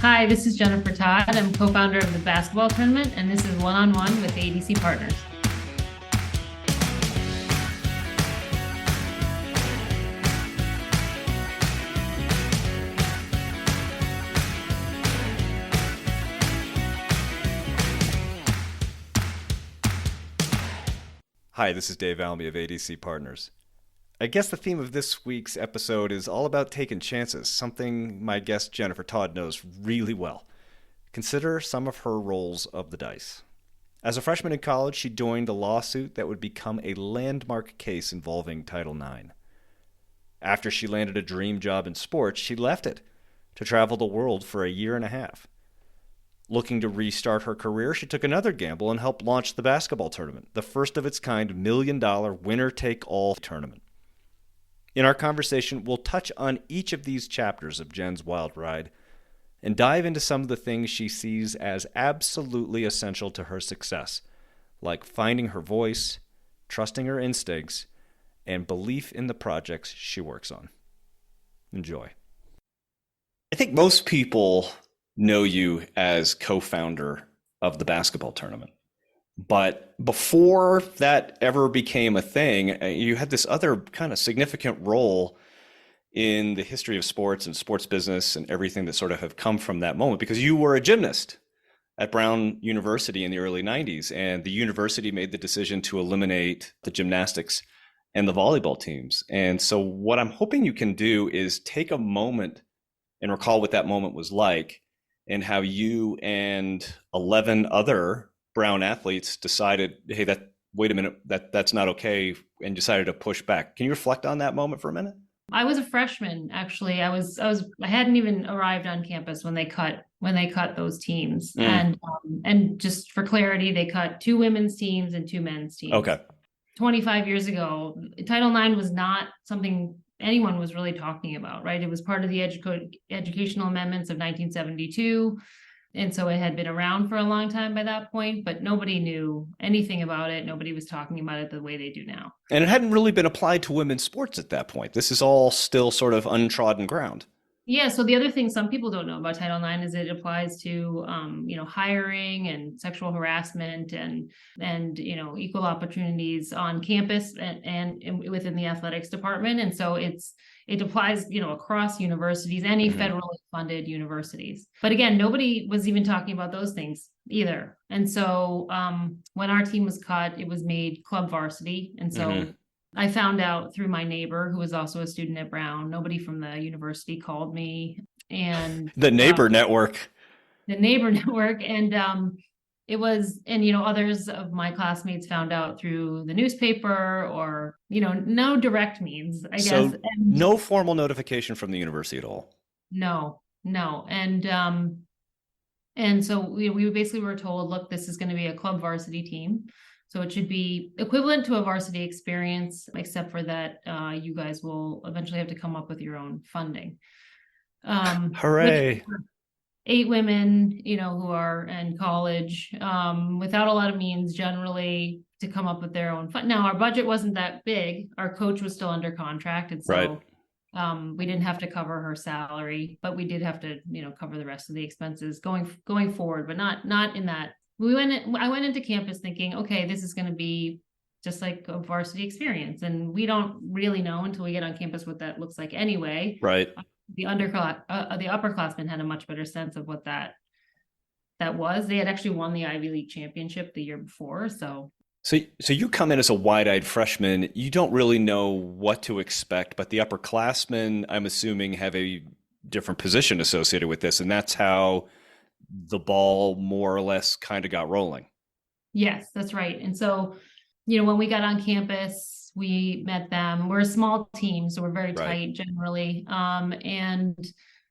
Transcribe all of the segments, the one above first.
Hi, this is Jennifer Todd. I'm co-founder of the basketball tournament, and this is one-on-one with ADC Partners. Hi, this is Dave Almy of ADC Partners. I guess the theme of this week's episode is all about taking chances, something my guest Jennifer Todd knows really well. Consider some of her rolls of the dice. As a freshman in college, she joined a lawsuit that would become a landmark case involving Title IX. After she landed a dream job in sports, she left it to travel the world for a year and a half. Looking to restart her career, she took another gamble and helped launch the basketball tournament, the first of its kind $1 million winner-take-all tournament. In our conversation, we'll touch on each of these chapters of Jenn's wild ride and dive into some of the things she sees as absolutely essential to her success, like finding her voice, trusting her instincts, and belief in the projects she works on. Enjoy. I think most people know you as co-founder of the basketball tournament. But before that ever became a thing, you had this other kind of significant role in the history of sports and sports business and everything that sort of have come from that moment, because you were a gymnast at Brown University in the early 90s, and the university made the decision to eliminate the gymnastics and the volleyball teams. And so what I'm hoping you can do is take a moment and recall what that moment was like and how you and 11 other Brown athletes decided, hey, wait a minute, that's not okay, and decided to push back. Can you reflect on that moment for a minute? I was a freshman, actually. I hadn't even arrived on campus when they cut those teams. And just for clarity, they cut two women's teams and two men's teams. Okay. 25 years ago, Title IX was not something anyone was really talking about, right? It was part of the educational amendments of 1972. And so it had been around for a long time by that point, but nobody knew anything about it. Nobody was talking about it the way they do now. And it hadn't really been applied to women's sports at that point. This is all still sort of untrodden ground. Yeah. So the other thing some people don't know about Title IX is it applies to, hiring and sexual harassment and equal opportunities on campus and within the athletics department. And so it applies, across universities, any federally funded universities. But again, nobody was even talking about those things either. And so when our team was cut, it was made club varsity. And so I found out through my neighbor, who was also a student at Brown. Nobody from the university called me. And the neighbor network. And it was, and others of my classmates found out through the newspaper or, no direct means, I guess. So no formal notification from the university at all. No. And so we basically were told, look, this is going to be a club varsity team. So it should be equivalent to a varsity experience, except for that you guys will eventually have to come up with your own funding. Hooray. 8 women, who are in college without a lot of means generally to come up with their own fund. Now, our budget wasn't that big. Our coach was still under contract. And so we didn't have to cover her salary, but we did have to, cover the rest of the expenses going forward, but not in that. I went into campus thinking, okay, this is going to be just like a varsity experience. And we don't really know until we get on campus what that looks like anyway. Right. The upperclassmen had a much better sense of what that was. They had actually won the Ivy League championship the year before. So you come in as a wide-eyed freshman. You don't really know what to expect, but the upperclassmen, I'm assuming, have a different position associated with this. And that's how the ball more or less kind of got rolling. Yes, that's right. And so, when we got on campus, we met them. We're a small team, so we're very tight generally. And,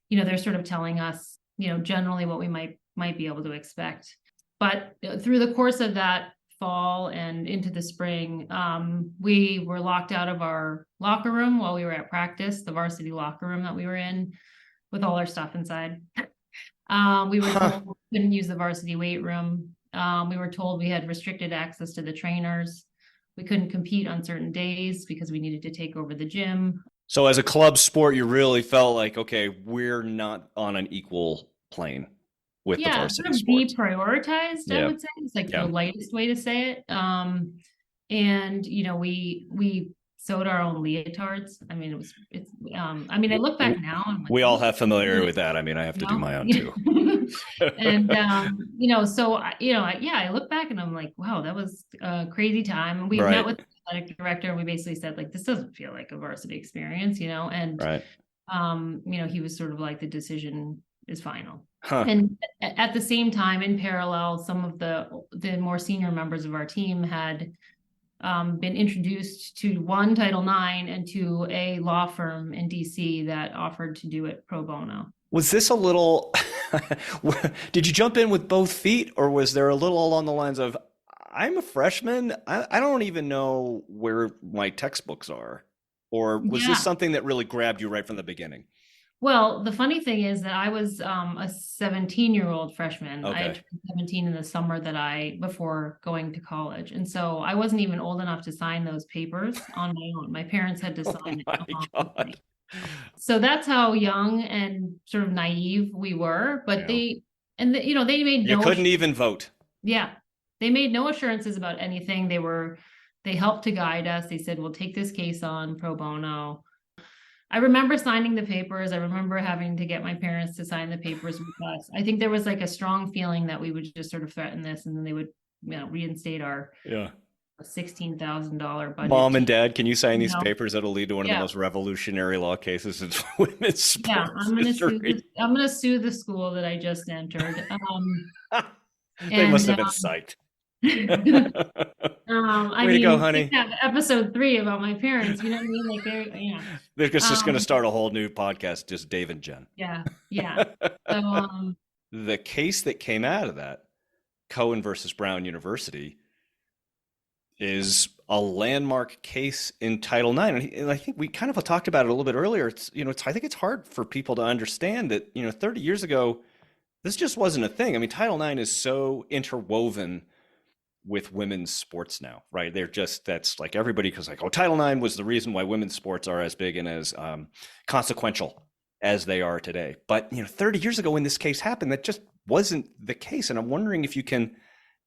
they're sort of telling us, generally what we might be able to expect. But through the course of that fall and into the spring, we were locked out of our locker room while we were at practice, the varsity locker room that we were in with all our stuff inside. We were told we couldn't use the varsity weight room. We were told we had restricted access to the trainers. We couldn't compete on certain days because we needed to take over the gym. So as a club sport, you really felt like, okay, we're not on an equal plane with the Yeah, varsity sort of sports. deprioritized, I Yeah. would say. It's like the Yeah. lightest way to say it. And we sewed our own leotards. I mean, I mean, I look back now, I'm like, We all oh, have familiarity with that. I mean, I have to do my own too. and so yeah, I look back and I'm like, wow, that was a crazy time. And we met Right. with the athletic director and we basically said, like, this doesn't feel like a varsity experience, and Right. he was sort of like, the decision is final. Huh. And at the same time, in parallel, some of the more senior members of our team had been introduced to one Title IX and to a law firm in DC that offered to do it pro bono. Was this a little, did you jump in with both feet, or was there a little along the lines of, I'm a freshman, I don't even know where my textbooks are? Or was this Yeah. something that really grabbed you right from the beginning? Well, the funny thing is that I was a 17-year-old freshman. I had Okay. turned 17 in the summer before going to college. And so I wasn't even old enough to sign those papers on my own. My parents had to Oh sign it my along with me. God. So that's how young and sort of naive we were. But Yeah. they made You no couldn't even vote. Yeah. They made no assurances about anything. They helped to guide us. They said, we'll take this case on pro bono. I remember signing the papers. I remember having to get my parents to sign the papers with us. I think there was like a strong feeling that we would just sort of threaten this and then they would, reinstate our Yeah. $16,000 budget. Mom and Dad, can you sign these know? papers that'll lead to one of the Yeah. most revolutionary law cases in women's sports Yeah, I'm history? gonna sue the school that I just entered. They must have been psyched. I Way to go, mean, honey. they have episode 3 about my parents, you know what I mean? Like They're just going to Um, start a whole new podcast, just Dave and Jen. yeah, yeah. So, The case that came out of that, Cohen versus Brown University, is a landmark case in Title IX. And I think we kind of talked about it a little bit earlier. I think it's hard for people to understand that, 30 years ago, this just wasn't a thing. I mean, Title IX is so interwoven with women's sports now, right? That's like everybody goes like, oh, Title IX was the reason why women's sports are as big and as consequential as they are today. But, 30 years ago when this case happened, that just wasn't the case. And I'm wondering if can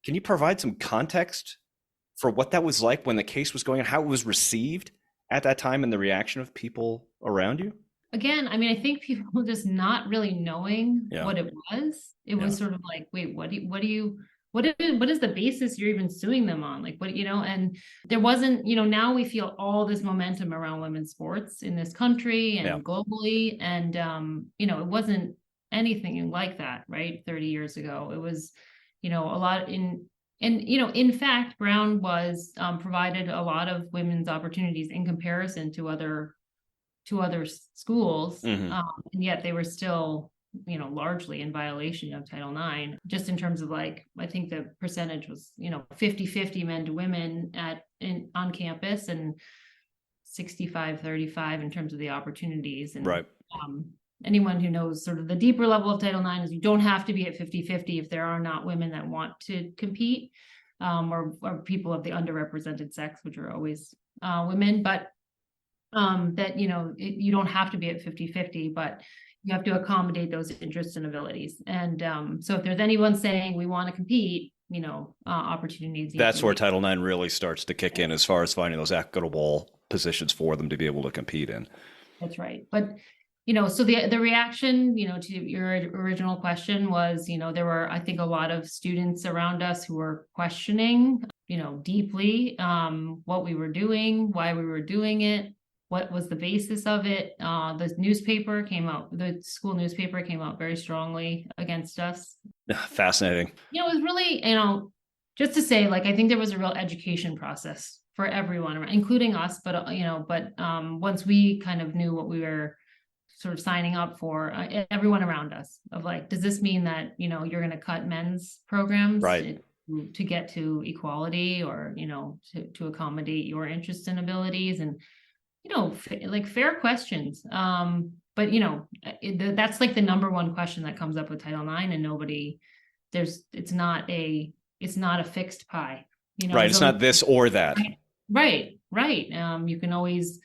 you provide some context for what that was like when the case was going on, how it was received at that time and the reaction of people around you? again, I mean, I think people just not really knowing Yeah. what it was. It was sort of like, wait, what is the basis you're even suing them on? Like, and there wasn't, now we feel all this momentum around women's sports in this country and globally. And, it wasn't anything like that, right? 30 years ago, it was, a lot in fact, Brown was provided a lot of women's opportunities in comparison to other schools. Mhm. And yet they were still, largely in violation of Title IX, just in terms of like, I think the percentage was, 50-50 men to women on campus and 65-35 in terms of the opportunities. And Right. Anyone who knows sort of the deeper level of Title IX is you don't have to be at 50-50 if there are not women that want to compete, or people of the underrepresented sex, which are always women, but that, you don't have to be at 50-50, but you have to accommodate those interests and abilities. And so if there's anyone saying we want to compete, opportunities. That's where Title IX really starts to kick in as far as finding those equitable positions for them to be able to compete in. That's right. But, so the reaction, to your original question was, there were, I think, a lot of students around us who were questioning, deeply what we were doing, why we were doing it, what was the basis of it. The school newspaper came out very strongly against us. Fascinating. It was really, just to say, like, I think there was a real education process for everyone, including us, but once we kind of knew what we were sort of signing up for, everyone around us, of like, does this mean that, you're going to cut men's programs Right. to get to equality, or, to accommodate your interests and abilities, and, like fair questions. But that's like the number one question that comes up with Title IX, and it's not a fixed pie. Right. It's not this or that. Right. You can always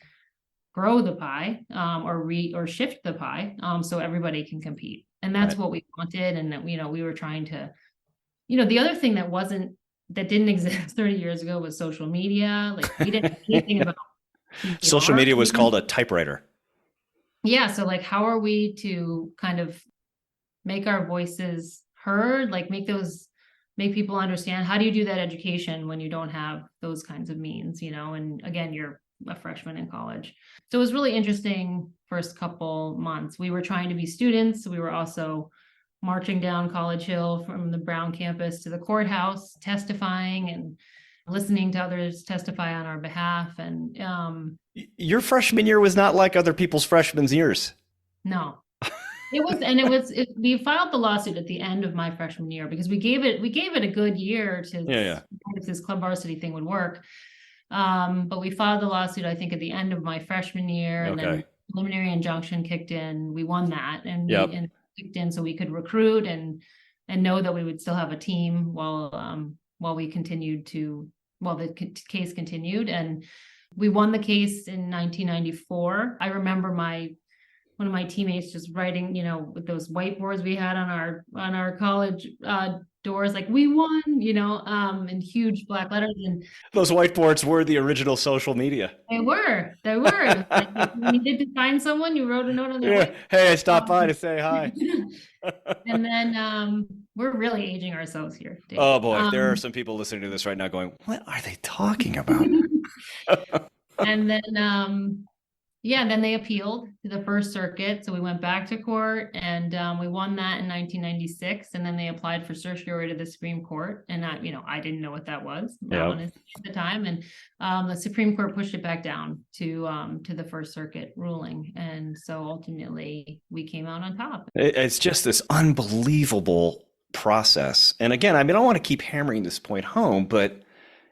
grow the pie, or shift the pie, so everybody can compete. And that's what we wanted. And that, we were trying to, the other thing that didn't exist 30 years ago was social media. Like, we didn't know anything about PR. Social media was called a typewriter. Yeah. So like, how are we to kind of make our voices heard, like make people understand? How do you do that education when you don't have those kinds of means, and again, you're a freshman in college. So it was really interesting first couple months. We were trying to be students. We were also marching down College Hill from the Brown campus to the courthouse, testifying and listening to others testify on our behalf. And your freshman year was not like other people's freshman years. No. We filed the lawsuit at the end of my freshman year because we gave it a good year to if this club varsity thing would work. But we filed the lawsuit, I think, at the end of my freshman year, and then preliminary injunction kicked in. We won that, and and kicked in so we could recruit and know that we would still have a team while the case continued. And we won the case in 1994. I remember one of my teammates just writing, with those whiteboards we had on our college doors, like, we won, in huge black letters. And those whiteboards were the original social media. They were. Like, when you needed to find someone, you wrote a note on their whiteboard. Hey, I stopped by to say hi. And then we're really aging ourselves here, Dave. Oh boy, there are some people listening to this right now going, what are they talking about? And then then they appealed to the First Circuit. So we went back to court, and we won that in 1996. And then they applied for certiorari to the Supreme Court. And I didn't know what that was at the time. And the Supreme Court pushed it back down to the First Circuit ruling. And so ultimately we came out on top. It's just this unbelievable process. And again, I don't want to keep hammering this point home, but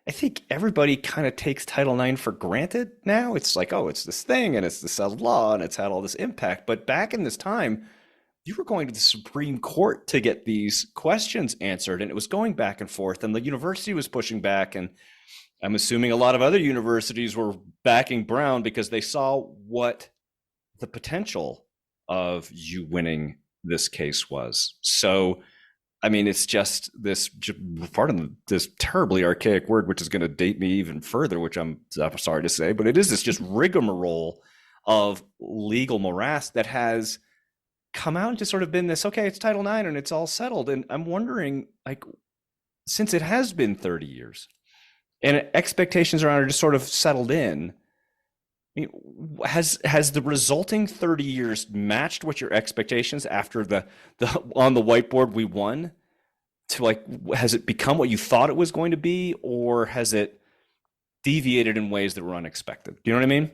I think everybody kind of takes Title IX for granted now. It's like, oh, it's this thing and it's this settled law and it's had all this impact. But back in this time, you were going to the Supreme Court to get these questions answered, and it was going back and forth, and the university was pushing back. And I'm assuming a lot of other universities were backing Brown because they saw what the potential of you winning this case was. So it's just this, pardon this terribly archaic word, which is going to date me even further, which I'm sorry to say, but it is this just rigmarole of legal morass that has come out and just sort of been this, okay, it's Title IX and it's all settled. And I'm wondering, like, since it has been 30 years and expectations around it just sort of settled in, has the resulting 30 years matched what your expectations after the on the whiteboard we won? To like, has it become what you thought it was going to be, or has it deviated in ways that were unexpected? Do you know what I mean?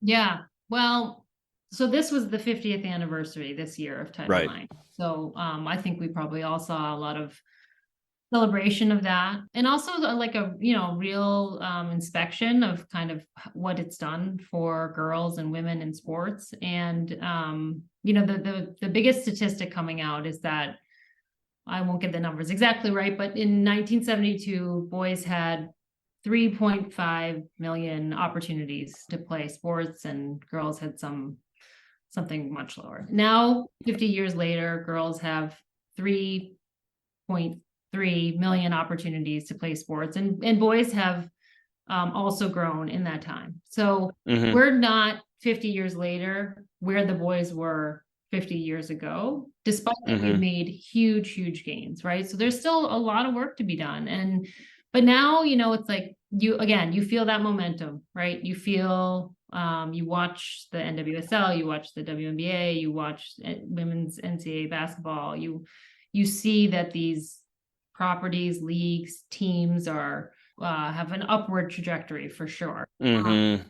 Yeah. Well, so this was the 50th anniversary this year of Title IX. So I think we probably all saw a lot of celebration of that, and also like a real inspection of kind of what it's done for girls and women in sports. And the biggest statistic coming out is that, I won't get the numbers exactly right, but in 1972 boys had 3.5 million opportunities to play sports, and girls had something much lower. Now 50 years later, girls have 3.3 million opportunities to play sports, and boys have also grown in that time. So we're not 50 years later where the boys were 50 years ago, despite that we've made huge gains, right? So there's still a lot of work to be done. But now, it's like you feel that momentum, right? You feel, you watch the NWSL, you watch the WNBA, you watch women's NCAA basketball, you see that these properties, leagues, teams are have an upward trajectory for sure. And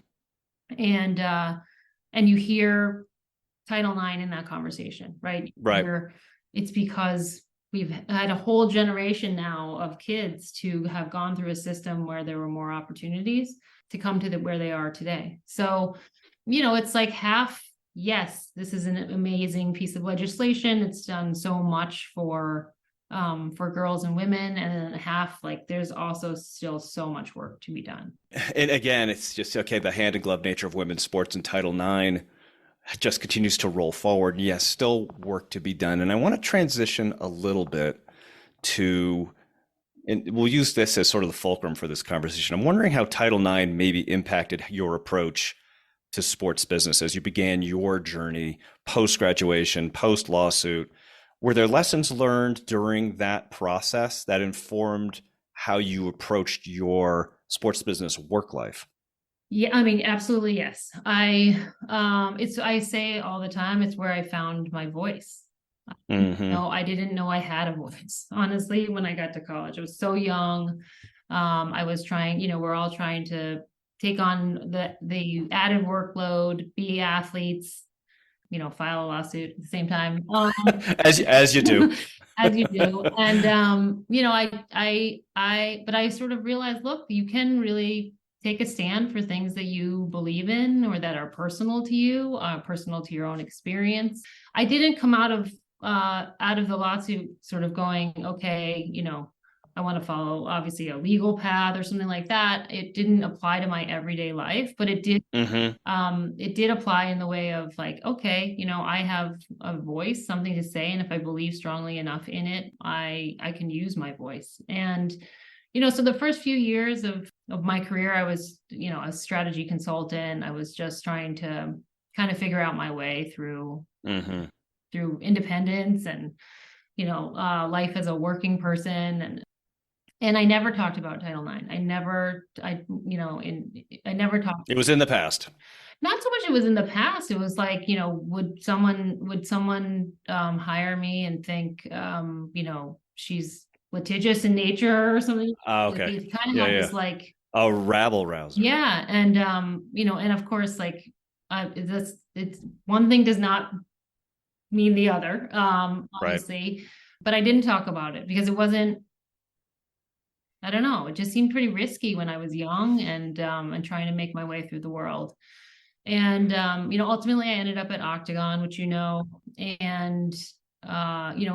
you hear Title IX in that conversation, right? Where it's because we've had a whole generation now of kids to have gone through a system where there were more opportunities to come to where they are today. So, it's like half, yes, this is an amazing piece of legislation. It's done so much for for girls and women, and then half, like, there's also still so much work to be done. And again, it's just okay. The hand in glove nature of women's sports in Title IX just continues to roll forward. Yes, still work to be done. And I want to transition a little bit to, and we'll use this as sort of the fulcrum for this conversation. I'm wondering how Title IX maybe impacted your approach to sports business as you began your journey post graduation, post lawsuit. Were there lessons learned during that process that informed how you approached your sports business work life? Yeah, I mean, absolutely, yes. I say all the time, it's where I found my voice. Mm-hmm. No, I didn't know I had a voice, honestly, when I got to college. I was so young. I was trying, we're all trying to take on the added workload, be athletes, file a lawsuit at the same time. As you do. As you do. And but I sort of realized, look, you can really take a stand for things that you believe in or that are personal to you, personal to your own experience. I didn't come out of the lawsuit sort of going, okay, I want to follow obviously a legal path or something like that. It didn't apply to my everyday life, but Mm-hmm. it did apply in the way of, like, okay, I have a voice, something to say, and if I believe strongly enough in it, I can use my voice. And so the first few years of my career, I was, a strategy consultant. I was just trying to kind of figure out my way through Mm-hmm. independence and life as a working person. And I never talked about Title IX. I never talked. It was in the past. Not so much it was in the past. It was like, would someone hire me and think, she's litigious in nature or something? Ah, Like, okay. it kind of Yeah, had yeah. this, like, A rabble rouser. yeah. And, and of course, like, it's one thing does not mean the other, Right. obviously, but I didn't talk about it because it wasn't, I don't know, it just seemed pretty risky when I was young and trying to make my way through the world. And ultimately I ended up at Octagon, which and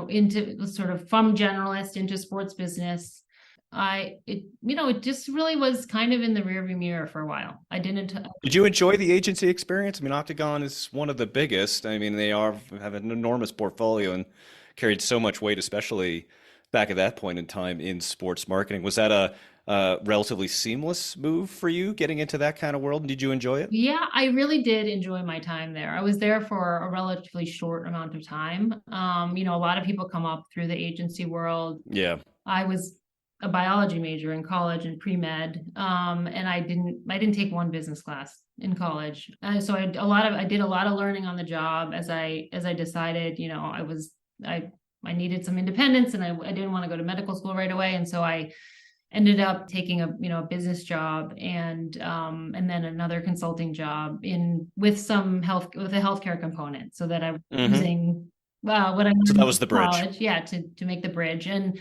into sort of from generalist into sports business. It just really was kind of in the rearview mirror for a while. I didn't. Did you enjoy the agency experience? I mean, Octagon is one of the biggest. I mean, have an enormous portfolio and carried so much weight, especially back at that point in time in sports marketing. Was that a relatively seamless move for you getting into that kind of world? And did you enjoy it? Yeah, I really did enjoy my time there. I was there for a relatively short amount of time. A lot of people come up through the agency world. Yeah. I was a biology major in college and pre-med, and I didn't take one business class in college. So I did a lot of learning on the job as I decided, I needed some independence, and I didn't want to go to medical school right away, and so I ended up taking a business job and then another consulting job with a healthcare component, so that I was Hmm. using what I So learned that in was the bridge. college, yeah, to make the bridge. And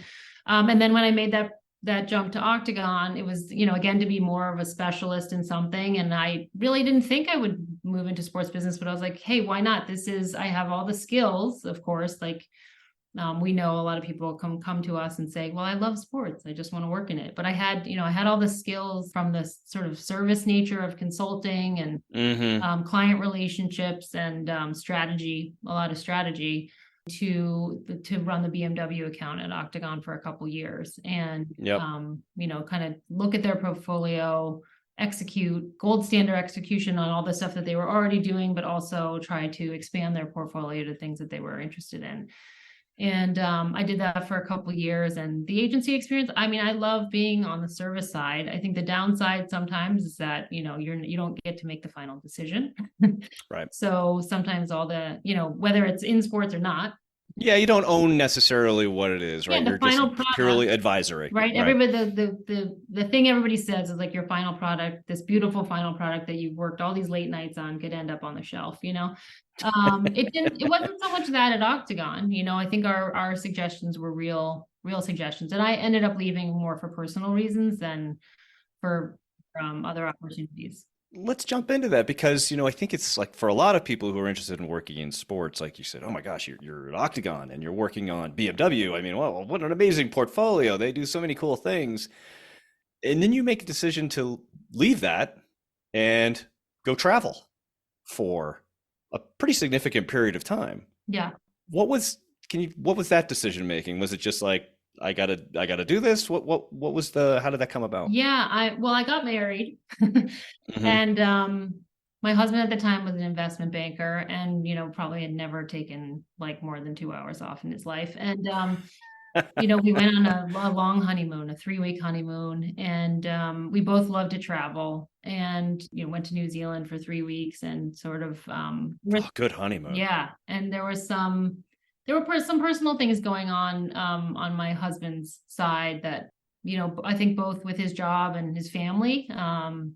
then when I made that jump to Octagon, it was, again, to be more of a specialist in something. And I really didn't think I would move into sports business, but I was like, hey, why not? I have all the skills, of course, like, we know a lot of people come to us and say, well, I love sports, I just want to work in it. But I had all the skills from the sort of service nature of consulting and Hmm. client relationships and strategy, a lot of strategy, to run the BMW account at Octagon for a couple years, and Yep. kind of look at their portfolio, execute gold standard execution on all the stuff that they were already doing, but also try to expand their portfolio to things that they were interested in. And I did that for a couple years. And the agency experience, I mean, I love being on the service side. I think the downside sometimes is that you don't get to make the final decision. Right. So sometimes whether it's in sports or not, Yeah, you don't own necessarily what it is, yeah, right? the You're just final product, purely advisory, right? right? Everybody, the thing everybody says is, like, your final product, this beautiful final product that you've worked all these late nights on, could end up on the shelf. It wasn't so much that at Octagon. I think our suggestions were real suggestions, and I ended up leaving more for personal reasons than for other opportunities. let's jump into that because, I think it's like for a lot of people who are interested in working in sports, like you said, oh my gosh, you're at Octagon and you're working on BMW. I mean, well, what an amazing portfolio. They do so many cool things. And then you make a decision to leave that and go travel for a pretty significant period of time. Yeah. What was what was that decision making? Was it just like I gotta do this? What was the how did that come about? Yeah, I got married Hmm. and my husband at the time was an investment banker and probably had never taken like more than 2 hours off in his life. And we went on a long honeymoon, a 3-week honeymoon, and we both love to travel and went to New Zealand for 3 weeks and sort of Oh, good honeymoon. yeah, and there were some personal things going on my husband's side that I think both with his job and his family.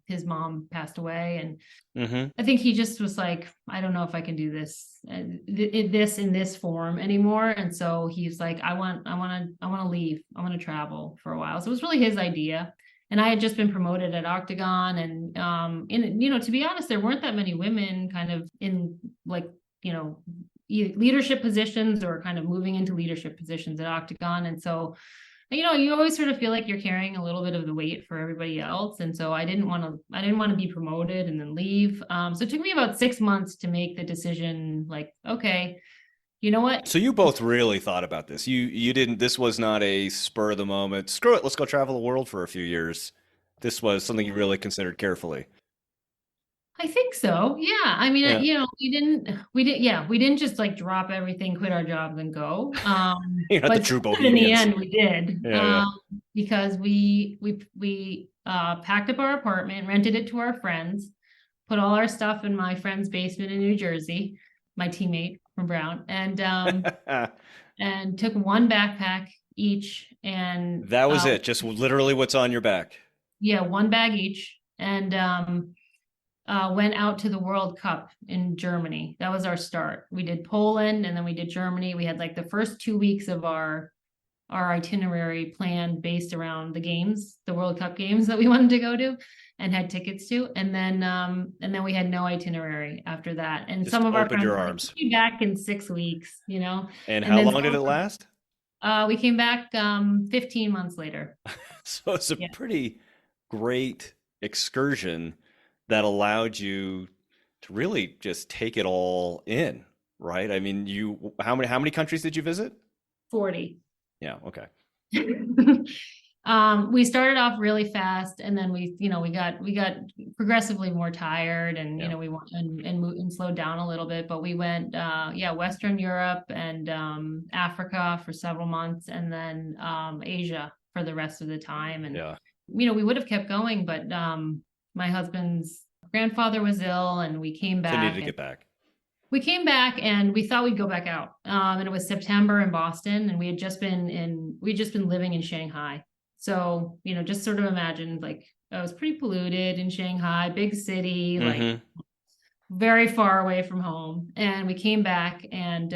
His mom passed away, and Hmm. I think he just was like, I don't know if I can do this, this in this form anymore. And so he's like, I want to leave. I want to travel for a while. So it was really his idea. And I had just been promoted at Octagon, and to be honest, there weren't that many women kind of in like leadership positions or kind of moving into leadership positions at Octagon. And so you always sort of feel like you're carrying a little bit of the weight for everybody else. And so I didn't want to be promoted and then leave. So it took me about 6 months to make the decision, like, okay, you know what? So you both really thought about this. You didn't. This was not a spur of the moment. Screw it. Let's go travel the world for a few years. This was something you really considered carefully. I think so. Yeah. I mean, Yeah. we didn't just like drop everything, quit our jobs and go. You're not the But true in the bohemians. end we did. Yeah, yeah. Because we packed up our apartment, rented it to our friends, put all our stuff in my friend's basement in New Jersey, my teammate from Brown, and took one backpack each, and That was it. Just literally what's on your back. yeah, one bag each, and went out to the World Cup in Germany. That was our start. We did Poland, and then we did Germany. We had like the first 2 weeks of our itinerary planned based around the games, the World Cup games that we wanted to go to and had tickets to. And then we had no itinerary after that. And Just some of our opened friends your were like, arms. we'll be back in 6 weeks. And And how then long did it last? we came back 15 months later. So it's a Yeah. pretty great excursion that allowed you to really just take it all in, right? I mean, you how many countries did you visit? 40. Yeah, okay. We started off really fast, and then we got progressively more tired, and Yeah. we went and slowed down a little bit. But we went, Western Europe and Africa for several months, and then Asia for the rest of the time. And Yeah. we would have kept going, but my husband's grandfather was ill, and So you needed to get back. we came back and we thought we'd go back out. And it was September in Boston, and we'd just been living in Shanghai. So, just sort of imagine like it was pretty polluted in Shanghai, big city, like Hmm. very far away from home. And we came back, and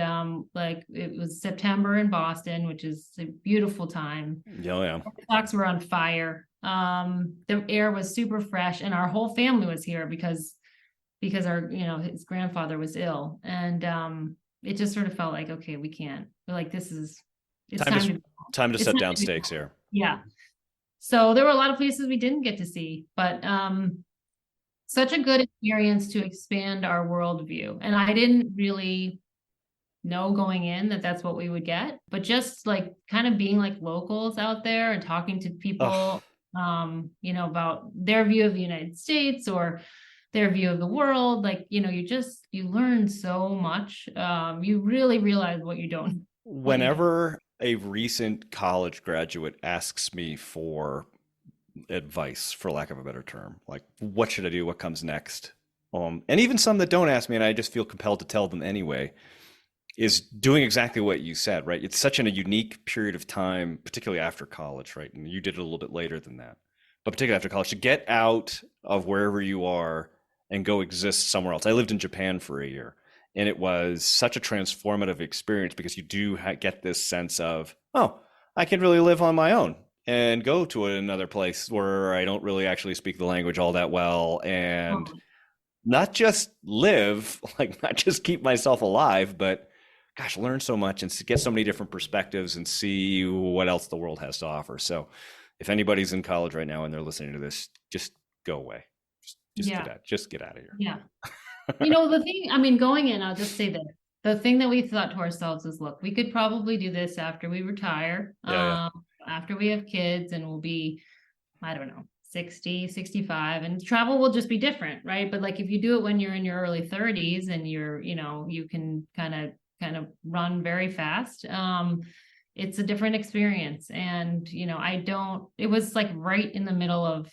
like it was September in Boston, which is a beautiful time. Yeah, yeah. Clocks were on fire. The air was super fresh, and our whole family was here because our his grandfather was ill, and it just sort of felt like, okay, we can't, we're like, it's Time to time to time to it's set time down to be stakes here. yeah. So there were a lot of places we didn't get to see, but such a good experience to expand our worldview. And I didn't really know going in that that's what we would get, but just like kind of being like locals out there and talking to Ugh. people about their view of the United States or their view of the world. Like, you learn so much. You really realize what you don't. Whenever a recent college graduate asks me for advice, for lack of a better term, like what should I do? What comes next? And even some that don't ask me, and I just feel compelled to tell them anyway, is doing exactly what you said, right? It's such a unique period of time, particularly after college, right? And you did it a little bit later than that, but particularly after college, to get out of wherever you are and go exist somewhere else. I lived in Japan for a year, and it was such a transformative experience because you do get this sense of, oh, I can really live on my own and go to another place where I don't really actually speak the language all that well, and Oh, not just live, like not just keep myself alive, but gosh, learn so much and get so many different perspectives and see what else the world has to offer. So if anybody's in college right now and they're listening to this, just go away. Just yeah, just get out of here. yeah. The thing, I mean, going in, I'll just say this. The thing that we thought to ourselves is, look, we could probably do this after we retire, Yeah, yeah. after we have kids, and we'll be, I don't know, 60, 65, and travel will just be different, right? But like if you do it when you're in your early 30s and you can kind of run very fast. It's a different experience. And, it was like right in the middle of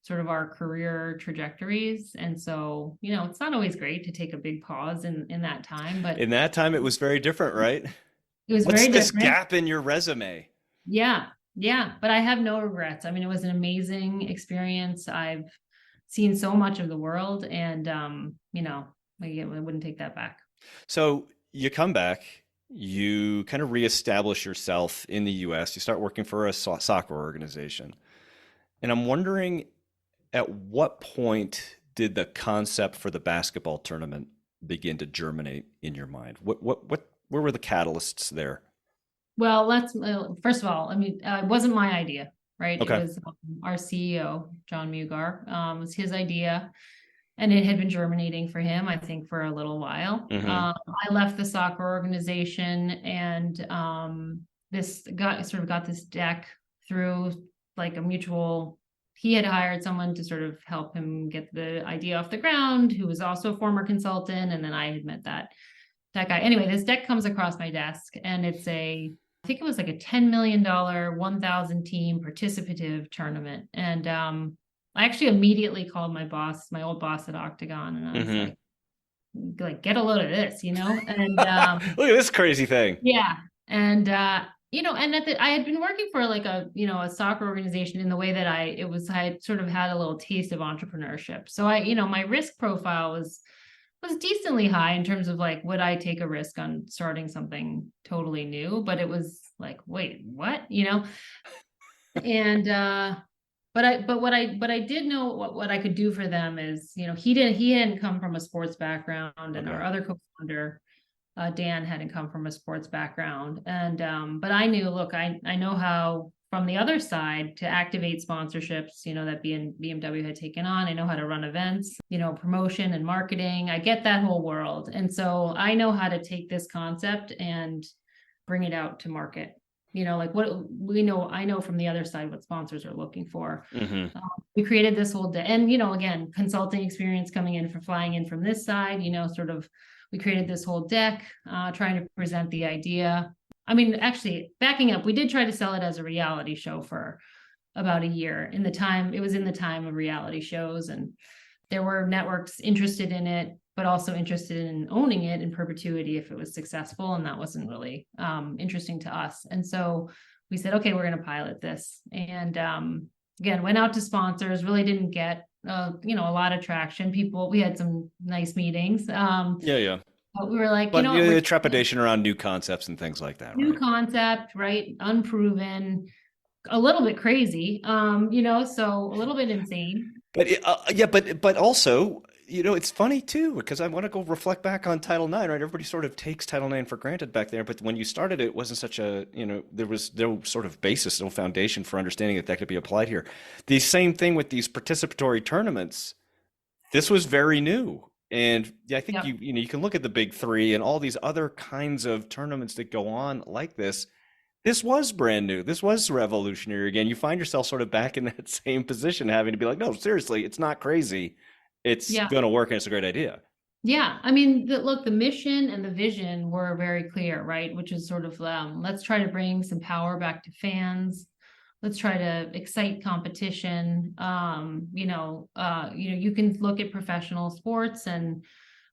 sort of our career trajectories. And so, it's not always great to take a big pause in that time, but In that time, it was very different, right? it was What's very this different. gap in your resume? Yeah. Yeah. But I have no regrets. I mean, it was an amazing experience. I've seen so much of the world, and, I wouldn't take that back. So you come back, you kind of reestablish yourself in the US, you start working for a soccer organization. And I'm wondering, at what point did the concept for the basketball tournament begin to germinate in your mind? Where were the catalysts there? Well, first of all, I mean, it wasn't my idea, right? It Okay. was our CEO, John Mugar, was his idea, and it had been germinating for him, I think, for a little while. Hmm. I left the soccer organization, and this got this deck through like a mutual. He had hired someone to sort of help him get the idea off the ground, who was also a former consultant, and then I had met that guy. Anyway, this deck comes across my desk, and I think it was like a $10 million, 1,000 team participative tournament. And I actually immediately called my boss, my old boss at Octagon, and I was Hmm. like, get a load of this, And Look at this crazy thing. yeah, and and I had been working for like a soccer organization in the way that I had sort of had a little taste of entrepreneurship. So my risk profile was decently high in terms of like, would I take a risk on starting something totally new? But it was like, wait, what? And but I did know what I could do for them is, he hadn't come from a sports background, and Okay. our other co-founder, Dan, hadn't come from a sports background. And but I knew, look, I know how from the other side to activate sponsorships, that BMW had taken on. I know how to run events, promotion and marketing. I get that whole world. And so I know how to take this concept and bring it out to market. Like what I know from the other side what sponsors are looking for. Hmm. We created this whole day, and again, consulting experience coming in from flying in from this side, sort of we created this whole deck, trying to present the idea. I mean, actually, backing up, we did try to sell it as a reality show for about a year. It was in the time of reality shows, and there were networks interested in it, but also interested in owning it in perpetuity if it was successful. And that wasn't really interesting to us. And so we said, okay, we're going to pilot this. And again, went out to sponsors, really didn't get a lot of traction. We had some nice meetings. Yeah, yeah. But we were like, But what, we're the trepidation around new concepts and things like that, new right? concept, right? Unproven, a little bit crazy, so a little bit insane. But yeah, but also, it's funny too because I want to go reflect back on Title IX, right? Everybody sort of takes Title IX for granted back there, but when you started, it wasn't such a, there was no sort of basis, no foundation for understanding that could be applied here. The same thing with these participatory tournaments. This was very new. And yeah, I think Yep. you can look at the big three and all these other kinds of tournaments that go on like this. This was brand new. This was revolutionary again. You find yourself sort of back in that same position, having to be like, no, seriously, it's not crazy. It's Yeah. going to work and it's a great idea. Yeah. I mean, look, the mission and the vision were very clear, right? Which is sort of, let's try to bring some power back to fans. Let's try to excite competition. You can look at professional sports, and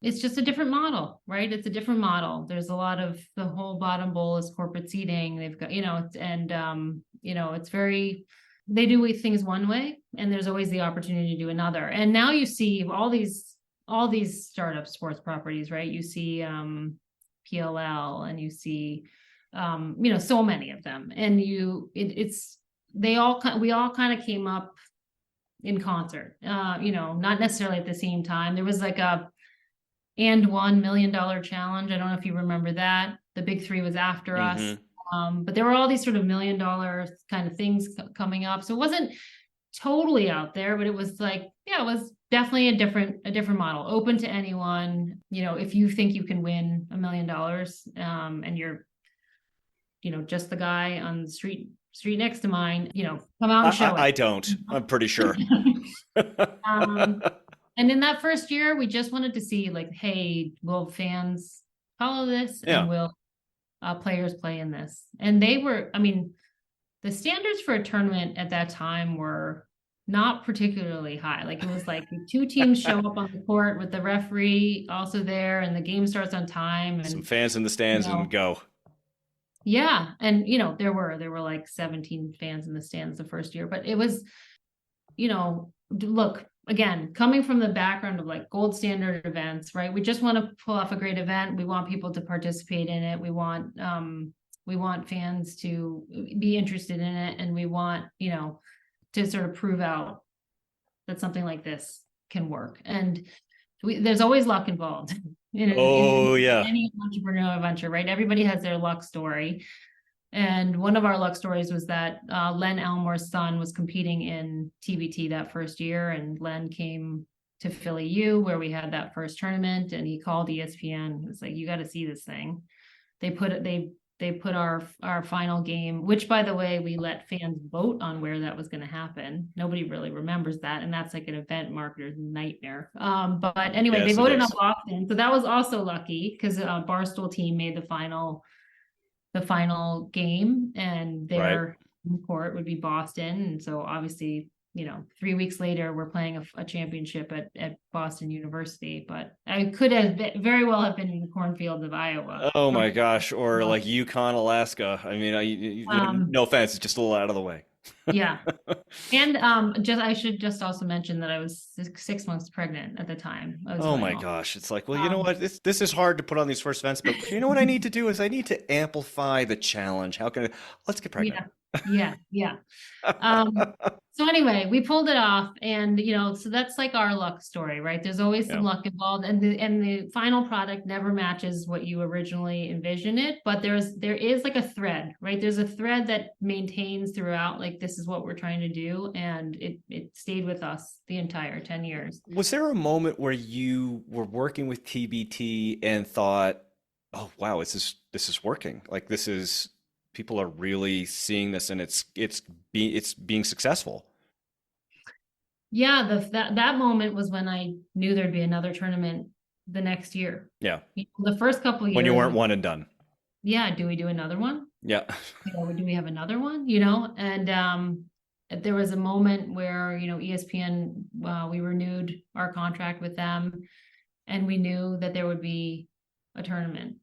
it's just a different model, right? It's a different model. There's a lot of the whole bottom bowl is corporate seating. They've got, it's very, they do things one way, and there's always the opportunity to do another. And now you see all these startup sports properties, right? You see PLL, and you see so many of them, and it's we all kind of came up in concert, not necessarily at the same time. There was like a and $1 million challenge. I don't know if you remember that. The big three was after us. Mm-hmm. But there were all these sort of $1 million kind of things coming up. So it wasn't totally out there, but it was like, yeah, it was definitely a different model, open to anyone. If you think you can win $1 million, and you're, just the guy on the street next to mine, come out and show I it. don't. I'm pretty sure. um, and in that first year, we just wanted to see like, hey, will fans follow this, Yeah. and will players play in this? And they were, I mean, the standards for a tournament at that time were not particularly high. Like it was like two teams show up on the court with the referee also there, and the game starts on time, and some fans in the stands and go. Yeah, and there were like 17 fans in the stands the first year, but it was, look, again, coming from the background of like gold standard events, right? We just want to pull off a great event. We want people to participate in it. We want fans to be interested in it, and we want, to sort of prove out that something like this can work. And there's always luck involved in any entrepreneurial venture, right? Everybody has their luck story. And one of our luck stories was that Len Elmore's son was competing in TBT that first year, and Len came to Philly U, where we had that first tournament, and he called ESPN. He was like, "You got to see this thing." They put our final game, which, by the way, we let fans vote on where that was going to happen. Nobody really remembers that, and that's like an event marketer's nightmare. But anyway, yes, they voted on Boston, so that was also lucky because Barstool team made the final game, and their court would be Boston. And so obviously, 3 weeks later, we're playing a championship at Boston University, but I could have very well have been in the cornfields of Iowa. Oh my gosh. Or like Yukon, Alaska. I mean, no offense, it's just a little out of the way. Yeah. And I should just also mention that I was 6 months pregnant at the time. Oh my gosh. It's like, well, you know what? This is hard to put on these first events, but you know what I need to do is I need to amplify the challenge. Let's get pregnant. Yeah. So anyway, we pulled it off, and so that's like our luck story, right? There's always some luck involved, and the final product never matches what you originally envision it, but there is like a thread, right? There's a thread that maintains throughout, like, this is what we're trying to do, and it stayed with us the entire 10 years. Was there a moment where you were working with TBT and thought, oh wow, this is working, like people are really seeing this, and it's being successful? Yeah, that moment was when I knew there'd be another tournament the next year. Yeah. The first couple of years. When you weren't one and done. Yeah. Do we do another one? Yeah. Do we have another one? And there was a moment where, ESPN, we renewed our contract with them, and we knew that there would be a tournament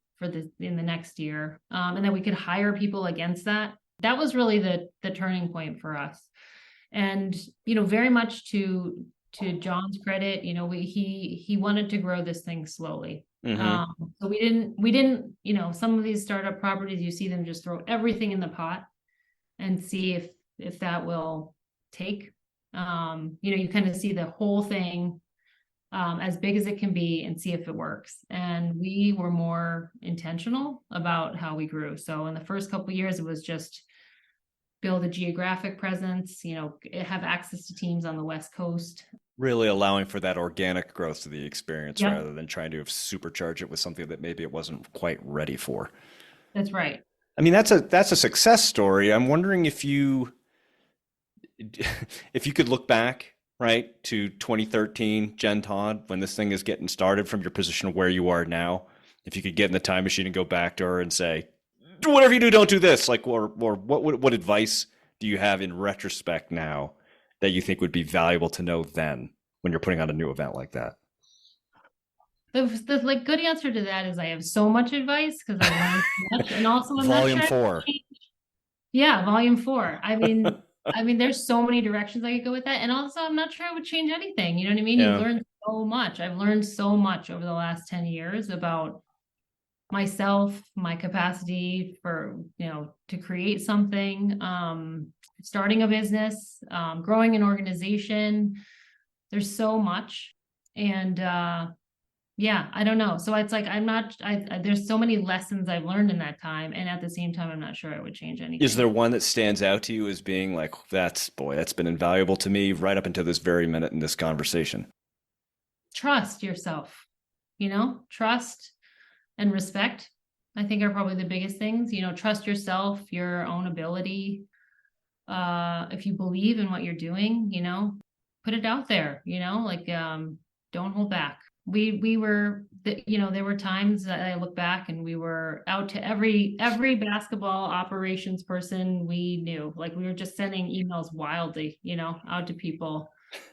in the next year, and that we could hire people against that. That was really the turning point for us. And very much to John's credit, he wanted to grow this thing slowly. Mm-hmm. So we didn't some of these startup properties, you see them just throw everything in the pot and see if that will take. You kind of see the whole thing as big as it can be and see if it works. And we were more intentional about how we grew. So in the first couple of years, it was just build a geographic presence, have access to teams on the West Coast. Really allowing for that organic growth to the experience, rather than trying to supercharge it with something that maybe it wasn't quite ready for. That's right. I mean, that's a success story. I'm wondering if you could look back, right, to 2013, Jenn Todd, when this thing is getting started, from your position of where you are now, if you could get in the time machine and go back to her and say, whatever you do, don't do this. Like, or what advice do you have in retrospect now that you think would be valuable to know then when you're putting on a new event like that? The good answer to that is I have so much advice because I learned so much, and also I'm Volume 4. Yeah, Volume 4. I mean, there's so many directions I could go with that, and also I'm not sure I would change anything. You know what I mean? Yeah. You learn so much. I've learned so much over the last 10 years about myself, my capacity for, to create something, starting a business, growing an organization. There's so much. And yeah, I don't know. So it's like, there's so many lessons I've learned in that time. And at the same time, I'm not sure I would change Is anything. there one that stands out to you as being like, that's been invaluable to me right up until this very minute in this conversation? Trust yourself, trust and respect, I think, are probably the biggest things. Trust yourself, your own ability. If you believe in what you're doing, put it out there, like, don't hold back. We were, there were times that I look back and we were out to every basketball operations person we knew. Like, we were just sending emails wildly, out to people.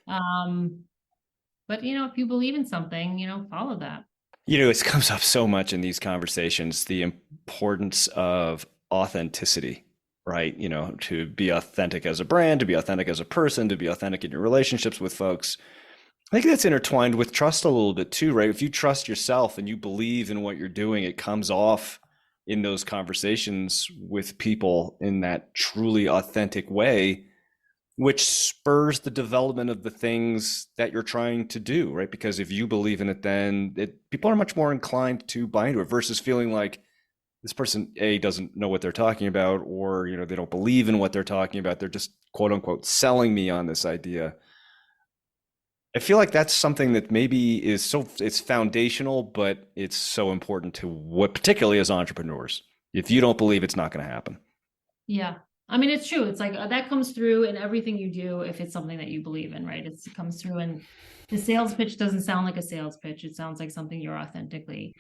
But if you believe in something, follow that. It comes up so much in these conversations, the importance of authenticity, right? To be authentic as a brand, to be authentic as a person, to be authentic in your relationships with folks. I think that's intertwined with trust a little bit too, right? If you trust yourself and you believe in what you're doing, it comes off in those conversations with people in that truly authentic way, which spurs the development of the things that you're trying to do, right? Because if you believe in it, then people are much more inclined to buy into it versus feeling like this person, A, doesn't know what they're talking about, or, they don't believe in what they're talking about. They're just, quote unquote, selling me on this idea. I feel like that's something that maybe it's foundational, but it's so important to what, particularly as entrepreneurs. If you don't believe, it's not going to happen. Yeah. I mean, it's true. It's like that comes through in everything you do if it's something that you believe in, right? It comes through, and the sales pitch doesn't sound like a sales pitch. It sounds like something you're authentically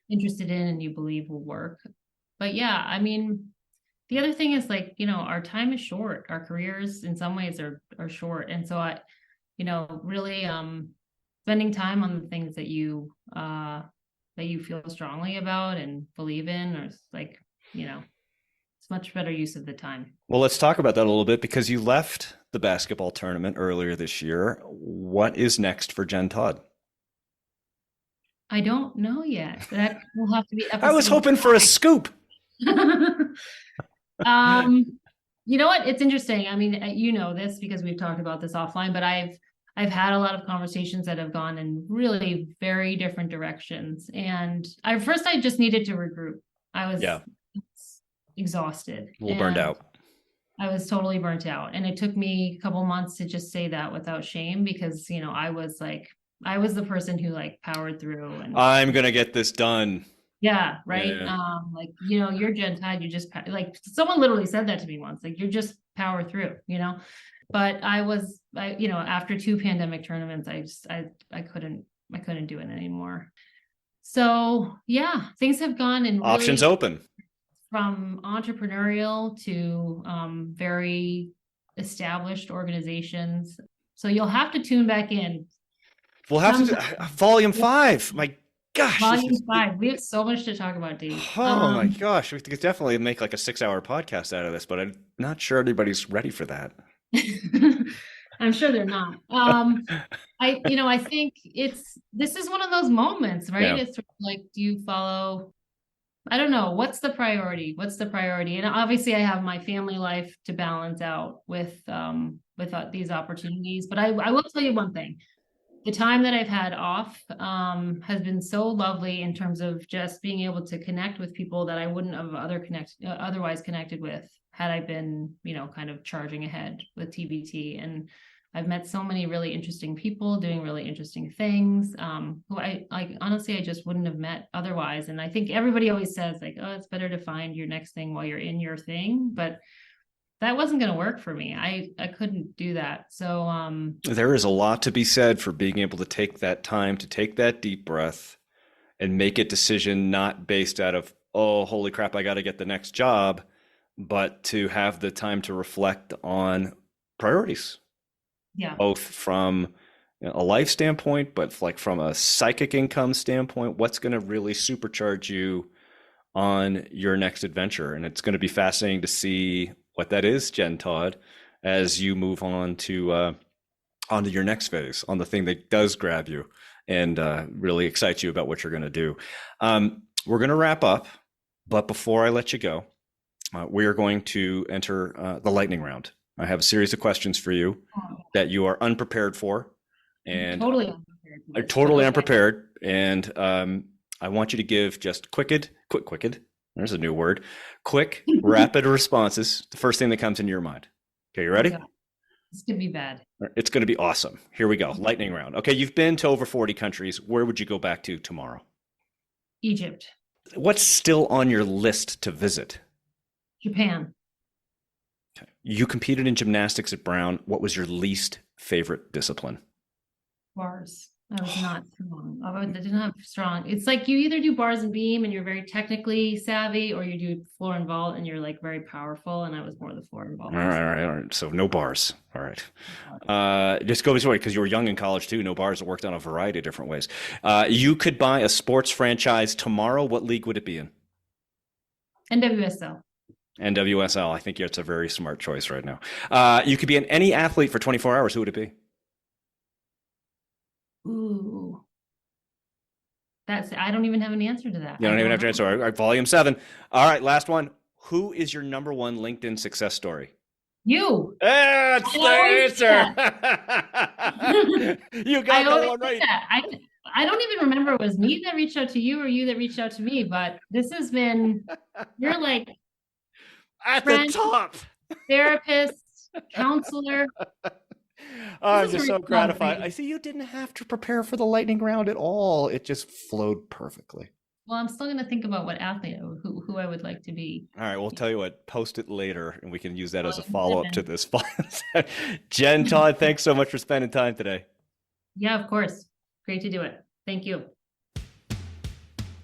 interested in and you believe will work. But yeah, I mean, the other thing is, like, our time is short. Our careers in some ways are short. And so really spending time on the things that you feel strongly about and believe in, or like, it's much better use of the time. Well, let's talk about that a little bit because you left the basketball tournament earlier this year. What is next for Jenn Todd? I don't know yet. That will have to be I was episode hoping for a scoop. 5. You know what? It's interesting. I mean, this because we've talked about this offline, but I've had a lot of conversations that have gone in really very different directions. And I just needed to regroup. I was exhausted. A little burned out. I was totally burnt out. And it took me a couple months to just say that without shame, because, I was the person who like powered through and I'm going to get this done. Yeah. Right. Yeah. Like, you're Jenn Todd, you just like, someone literally said that to me once, like, you're just power through, but after 2 pandemic tournaments, I couldn't do it anymore. So yeah, things have gone in Options open. From entrepreneurial to very established organizations. So you'll have to tune back in. We'll have to do volume 5. My gosh. Volume 5. We have so much to talk about, Dave. Oh my gosh. We could definitely make like a 6-hour podcast out of this, but I'm not sure anybody's ready for that. I'm sure they're not. I think this is one of those moments, right? Yeah. It's sort of like, do you follow, I don't know, what's the priority? And obviously I have my family life to balance out with these opportunities, but I will tell you one thing. The time that I've had off has been so lovely in terms of just being able to connect with people that I wouldn't have otherwise connected with had I been, kind of charging ahead with TBT. And I've met so many really interesting people doing really interesting things who honestly, I just wouldn't have met otherwise. And I think everybody always says like, oh, it's better to find your next thing while you're in your thing. But that wasn't going to work for me. I couldn't do that. So there is a lot to be said for being able to take that time to take that deep breath and make a decision not based out of, oh, holy crap, I got to get the next job, but to have the time to reflect on priorities. Yeah. Both from a life standpoint, but like from a psychic income standpoint, what's going to really supercharge you on your next adventure. And it's going to be fascinating to see what that is, Jenn Todd, as you move on to onto your next phase, on the thing that does grab you and really excites you about what you're going to do. We're going to wrap up, but before I let you go, we are going to enter the lightning round. I have a series of questions for you that you are unprepared for, and totally unprepared. Totally unprepared. And I want you to give just quick. There's a new word. Quick, rapid responses. The first thing that comes into your mind. Okay, you ready? This could be bad. It's going to be awesome. Here we go. Lightning round. Okay, you've been to over 40 countries. Where would you go back to tomorrow? Egypt. What's still on your list to visit? Japan. Okay. You competed in gymnastics at Brown. What was your least favorite discipline? Bars. I was not strong. I didn't have strong. It's like you either do bars and beam and you're very technically savvy, or you do floor and vault and you're like very powerful. And I was more the floor and vault. All right. So no bars. All right. Just go this way because you were young in college too. No bars. It worked on a variety of different ways. You could buy a sports franchise tomorrow. What league would it be in? NWSL. NWSL. I think it's a very smart choice right now. You could be in any athlete for 24 hours. Who would it be? Ooh. I don't even have an answer to that. You don't even have to answer. All right, volume 7. All right, last one. Who is your number one LinkedIn success story? You. That's the answer. You got that one right. I don't even remember it was me that reached out to you or you that reached out to me, but this has been, you're like at the top. Therapist, counselor. I'm just so gratified. I see you didn't have to prepare for the lightning round at all. It just flowed perfectly. Well, I'm still going to think about what athlete, who I would like to be. All right, we'll tell you what. Post it later, and we can use that as a follow-up to this. Jenn Todd, thanks so much for spending time today. Yeah, of course. Great to do it. Thank you.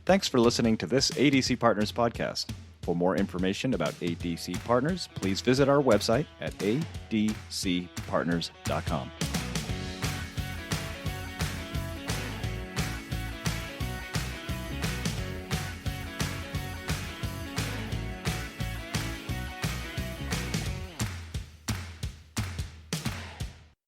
Thanks for listening to this ADC Partners podcast. For more information about ADC Partners, please visit our website at adcpartners.com.